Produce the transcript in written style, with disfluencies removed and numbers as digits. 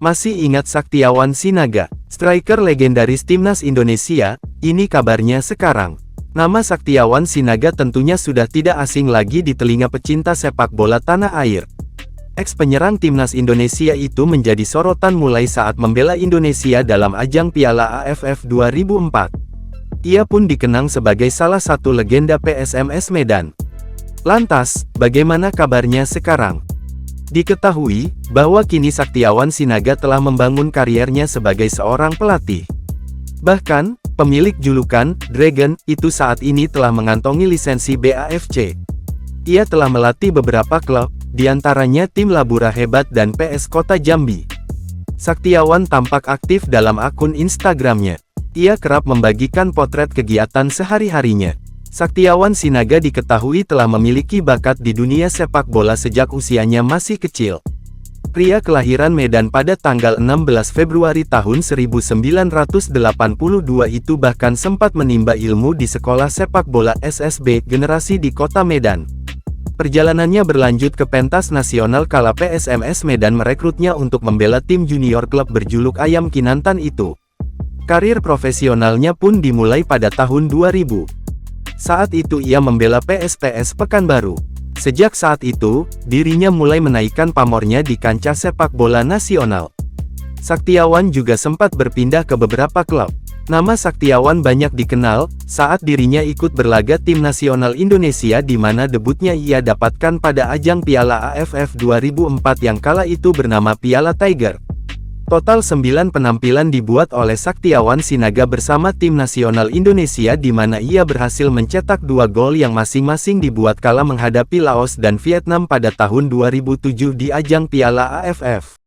Masih ingat Saktiawan Sinaga, striker legendaris timnas Indonesia? Ini kabarnya sekarang. Nama Saktiawan Sinaga tentunya sudah tidak asing lagi di telinga pecinta sepak bola tanah air. Ex-penyerang timnas Indonesia itu menjadi sorotan mulai saat membela Indonesia dalam ajang Piala AFF 2004. Ia pun dikenang sebagai salah satu legenda PSMS Medan. Lantas, bagaimana kabarnya sekarang? Diketahui bahwa kini Saktiawan Sinaga telah membangun kariernya sebagai seorang pelatih. Bahkan, pemilik julukan Dragon itu saat ini telah mengantongi lisensi BAFC. Ia telah melatih beberapa klub, diantaranya tim Labura Hebat dan PS Kota Jambi. Saktiawan tampak aktif dalam akun Instagramnya. Ia kerap membagikan potret kegiatan sehari-harinya. Saktiawan Sinaga diketahui telah memiliki bakat di dunia sepak bola sejak usianya masih kecil. Pria kelahiran Medan pada tanggal 16 Februari tahun 1982 itu bahkan sempat menimba ilmu di sekolah sepak bola SSB Generasi di kota Medan. Perjalanannya berlanjut ke pentas nasional kala PSMS Medan merekrutnya untuk membela tim junior klub berjuluk Ayam Kinantan itu. Karir profesionalnya pun dimulai pada tahun 2000. Saat itu ia membela PSPS Pekanbaru. Sejak saat itu, dirinya mulai menaikkan pamornya di kancah sepak bola nasional. Saktiawan juga sempat berpindah ke beberapa klub. Nama Saktiawan banyak dikenal, saat dirinya ikut berlaga tim nasional Indonesia di mana debutnya ia dapatkan pada ajang Piala AFF 2004 yang kala itu bernama Piala Tiger. Total 9 penampilan dibuat oleh Saktiawan Sinaga bersama tim nasional Indonesia di mana ia berhasil mencetak 2 gol yang masing-masing dibuat kala menghadapi Laos dan Vietnam pada tahun 2007 di ajang Piala AFF.